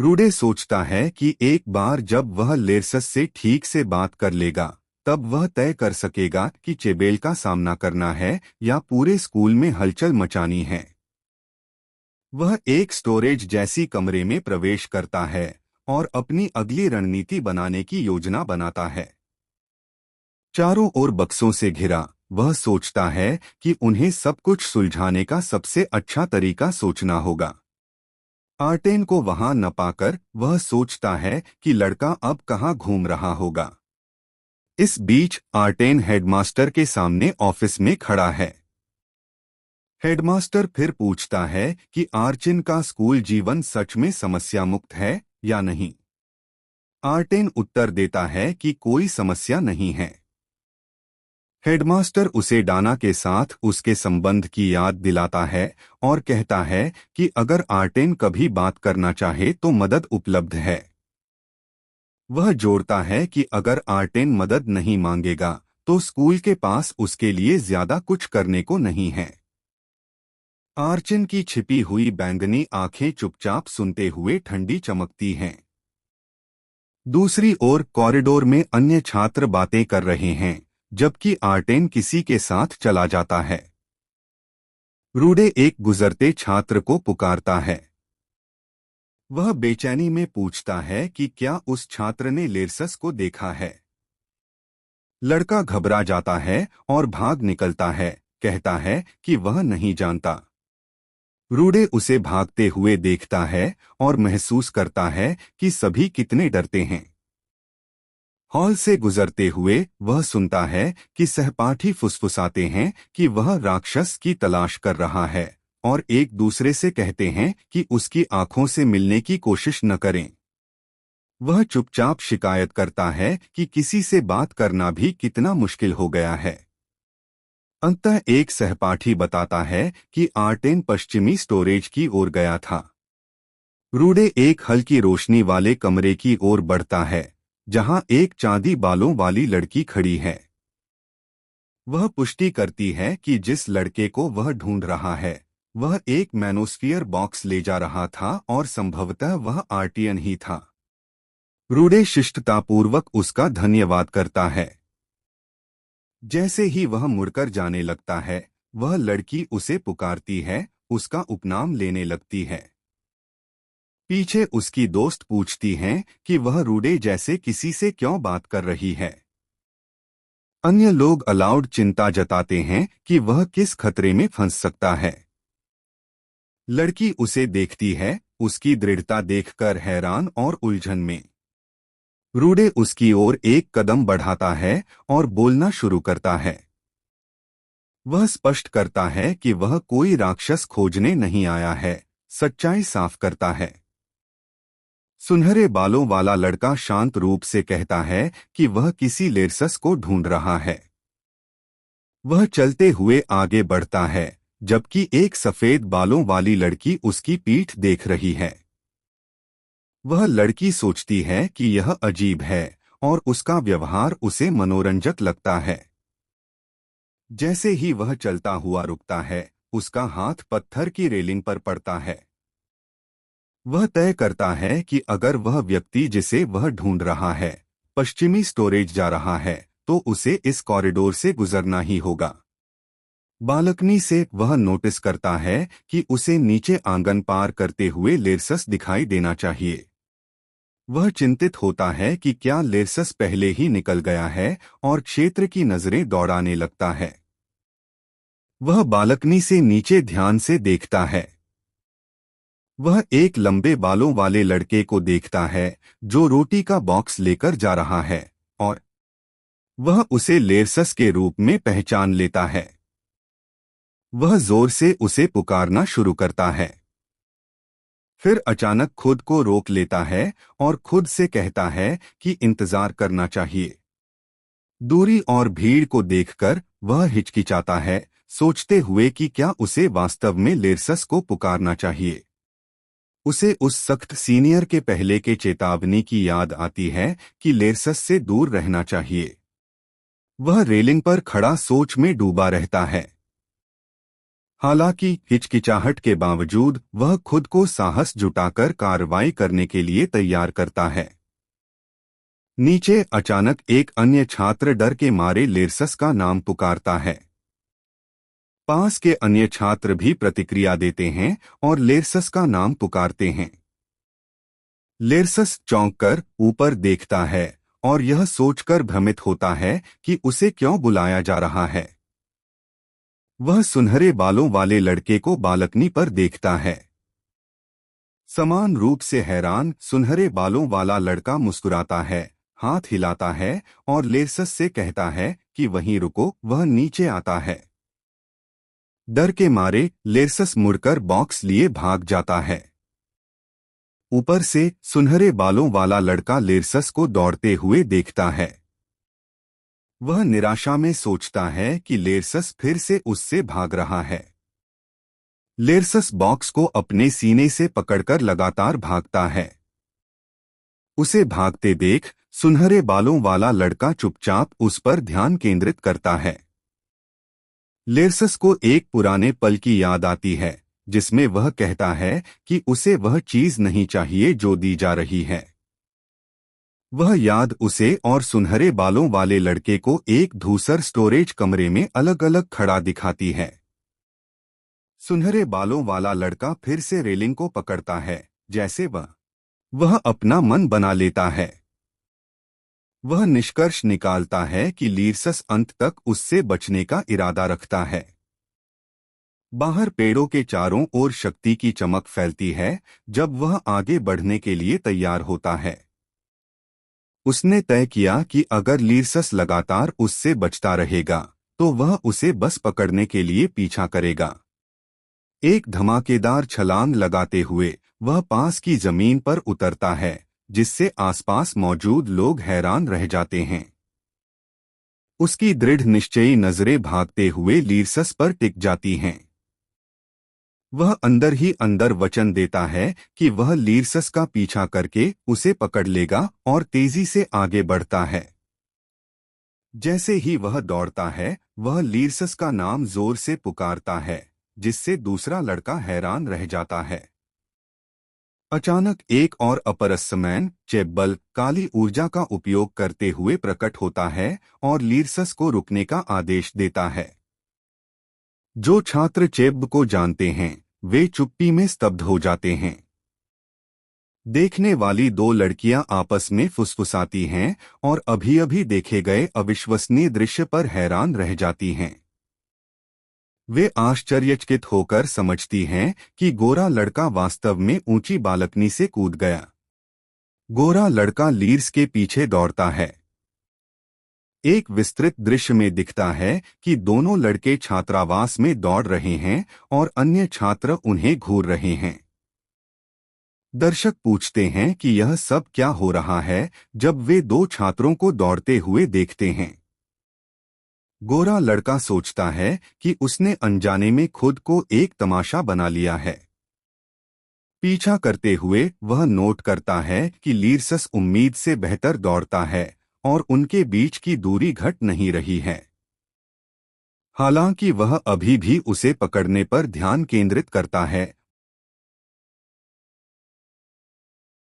Rudé सोचता है कि एक बार जब वह लेरसस से ठीक से बात कर लेगा तब वह तय कर सकेगा कि चेबेल का सामना करना है या पूरे स्कूल में हलचल मचानी है। वह एक स्टोरेज जैसी कमरे में प्रवेश करता है और अपनी अगली रणनीति बनाने की योजना बनाता है। चारों ओर बक्सों से घिरा, वह सोचता है कि उन्हें सब कुछ सुलझाने का सबसे अच्छा तरीका सोचना होगा। आर्टेन को वहां न पाकर वह सोचता है कि लड़का अब कहाँ घूम रहा होगा। इस बीच आर्टेन हेडमास्टर के सामने ऑफिस में खड़ा है। हेडमास्टर फिर पूछता है कि आर्चिन का स्कूल जीवन सच में समस्या मुक्त है या नहीं। आर्टेन उत्तर देता है कि कोई समस्या नहीं है। हेडमास्टर उसे डाना के साथ उसके संबंध की याद दिलाता है और कहता है कि अगर आर्टेन कभी बात करना चाहे तो मदद उपलब्ध है। वह जोड़ता है कि अगर आर्टेन मदद नहीं मांगेगा तो स्कूल के पास उसके लिए ज्यादा कुछ करने को नहीं है। आर्चिन की छिपी हुई बैंगनी आंखें चुपचाप सुनते हुए ठंडी चमकती हैं। दूसरी ओर कॉरिडोर में अन्य छात्र बातें कर रहे हैं जबकि आर्टेन किसी के साथ चला जाता है। रूडे एक गुजरते छात्र को पुकारता है। वह बेचैनी में पूछता है कि क्या उस छात्र ने लेरसस को देखा है। लड़का घबरा जाता है और भाग निकलता है, कहता है कि वह नहीं जानता। रूडे उसे भागते हुए देखता है और महसूस करता है कि सभी कितने डरते हैं। हॉल से गुजरते हुए वह सुनता है कि सहपाठी फुसफुसाते हैं कि वह राक्षस की तलाश कर रहा है और एक दूसरे से कहते हैं कि उसकी आंखों से मिलने की कोशिश न करें। वह चुपचाप शिकायत करता है कि किसी से बात करना भी कितना मुश्किल हो गया है। अंततः एक सहपाठी बताता है कि आर्टेन पश्चिमी स्टोरेज की ओर गया था। रूडे एक हल्की रोशनी वाले कमरे की ओर बढ़ता है जहां एक चांदी बालों वाली लड़की खड़ी है। वह पुष्टि करती है कि जिस लड़के को वह ढूंढ रहा है वह एक मैनोस्फीयर बॉक्स ले जा रहा था और संभवतः वह आर्टियन ही था। रूडे शिष्टतापूर्वक उसका धन्यवाद करता है। जैसे ही वह मुड़कर जाने लगता है वह लड़की उसे पुकारती है, उसका उपनाम लेने लगती है। पीछे उसकी दोस्त पूछती हैं कि वह रूडे जैसे किसी से क्यों बात कर रही है। अन्य लोग अलाउड चिंता जताते हैं कि वह किस खतरे में फंस सकता है। लड़की उसे देखती है, उसकी दृढ़ता देखकर हैरान और उलझन में। रूडे उसकी ओर एक कदम बढ़ाता है और बोलना शुरू करता है। वह स्पष्ट करता है कि वह कोई राक्षस खोजने नहीं आया है, सच्चाई साफ करता है। सुनहरे बालों वाला लड़का शांत रूप से कहता है कि वह किसी लेरसस को ढूंढ रहा है। वह चलते हुए आगे बढ़ता है जबकि एक सफेद बालों वाली लड़की उसकी पीठ देख रही है। वह लड़की सोचती है कि यह अजीब है और उसका व्यवहार उसे मनोरंजक लगता है। जैसे ही वह चलता हुआ रुकता है उसका हाथ पत्थर की रेलिंग पर पड़ता है। वह तय करता है कि अगर वह व्यक्ति जिसे वह ढूंढ रहा है पश्चिमी स्टोरेज जा रहा है तो उसे इस कॉरिडोर से गुजरना ही होगा। बालकनी से वह नोटिस करता है कि उसे नीचे आंगन पार करते हुए लेरसस दिखाई देना चाहिए। वह चिंतित होता है कि क्या लेरसस पहले ही निकल गया है और क्षेत्र की नजरें दौड़ाने लगता है। वह बालकनी से नीचे ध्यान से देखता है। वह एक लंबे बालों वाले लड़के को देखता है जो रोटी का बॉक्स लेकर जा रहा है और वह उसे लेरसस के रूप में पहचान लेता है। वह जोर से उसे पुकारना शुरू करता है, फिर अचानक खुद को रोक लेता है और खुद से कहता है कि इंतजार करना चाहिए। दूरी और भीड़ को देखकर वह हिचकिचाता है, सोचते हुए कि क्या उसे वास्तव में लेरसस को पुकारना चाहिए। उसे उस सख्त सीनियर के पहले के चेतावनी की याद आती है कि लेरसस से दूर रहना चाहिए। वह रेलिंग पर खड़ा सोच में डूबा रहता है। हालांकि हिचकिचाहट के बावजूद वह खुद को साहस जुटाकर कार्रवाई करने के लिए तैयार करता है। नीचे अचानक एक अन्य छात्र डर के मारे लेरसस का नाम पुकारता है। पास के अन्य छात्र भी प्रतिक्रिया देते हैं और लेरसस का नाम पुकारते हैं। लेरसस चौंककर ऊपर देखता है और यह सोचकर भ्रमित होता है कि उसे क्यों बुलाया जा रहा है। वह सुनहरे बालों वाले लड़के को बालकनी पर देखता है। समान रूप से हैरान सुनहरे बालों वाला लड़का मुस्कुराता है, हाथ हिलाता है और लेरसस से कहता है कि वहीं रुको, वह नीचे आता है। डर के मारे लेरसस मुड़कर बॉक्स लिए भाग जाता है। ऊपर से सुनहरे बालों वाला लड़का लेरसस को दौड़ते हुए देखता है। वह निराशा में सोचता है कि लेरसस फिर से उससे भाग रहा है। लेरसस बॉक्स को अपने सीने से पकड़कर लगातार भागता है। उसे भागते देख सुनहरे बालों वाला लड़का चुपचाप उस पर ध्यान केंद्रित करता है। लेरसस को एक पुराने पल की याद आती है, जिसमें वह कहता है कि उसे वह चीज नहीं चाहिए जो दी जा रही है। वह याद उसे और सुनहरे बालों वाले लड़के को एक धूसर स्टोरेज कमरे में अलग अलग खड़ा दिखाती है। सुनहरे बालों वाला लड़का फिर से रेलिंग को पकड़ता है, जैसे वह अपना मन बना लेता है। वह निष्कर्ष निकालता है कि लेरसस अंत तक उससे बचने का इरादा रखता है। बाहर पेड़ों के चारों ओर शक्ति की चमक फैलती है जब वह आगे बढ़ने के लिए तैयार होता है। उसने तय किया कि अगर लेरसस लगातार उससे बचता रहेगा तो वह उसे बस पकड़ने के लिए पीछा करेगा। एक धमाकेदार छलांग लगाते हुए वह पास की जमीन पर उतरता है, जिससे आसपास मौजूद लोग हैरान रह जाते हैं। उसकी दृढ़ निश्चयी नजरें भागते हुए लेरसस पर टिक जाती हैं। वह अंदर ही अंदर वचन देता है कि वह लेरसस का पीछा करके उसे पकड़ लेगा और तेजी से आगे बढ़ता है। जैसे ही वह दौड़ता है, वह लेरसस का नाम जोर से पुकारता है, जिससे दूसरा लड़का हैरान रह जाता है। अचानक एक और अपरस्मैन चेब्बल काली ऊर्जा का उपयोग करते हुए प्रकट होता है और लेरसस को रुकने का आदेश देता है। जो छात्र चेब्ब को जानते हैं वे चुप्पी में स्तब्ध हो जाते हैं। देखने वाली दो लड़कियां आपस में फुसफुसाती हैं और अभी-अभी देखे गए अविश्वसनीय दृश्य पर हैरान रह जाती हैं। वे आश्चर्यचकित होकर समझती हैं कि गोरा लड़का वास्तव में ऊंची बालकनी से कूद गया। गोरा लड़का लीर्स के पीछे दौड़ता है। एक विस्तृत दृश्य में दिखता है कि दोनों लड़के छात्रावास में दौड़ रहे हैं और अन्य छात्र उन्हें घूर रहे हैं। दर्शक पूछते हैं कि यह सब क्या हो रहा है जब वे दो छात्रों को दौड़ते हुए देखते हैं। गोरा लड़का सोचता है कि उसने अनजाने में खुद को एक तमाशा बना लिया है। पीछा करते हुए वह नोट करता है कि लेरसस उम्मीद से बेहतर दौड़ता है और उनके बीच की दूरी घट नहीं रही है। हालांकि वह अभी भी उसे पकड़ने पर ध्यान केंद्रित करता है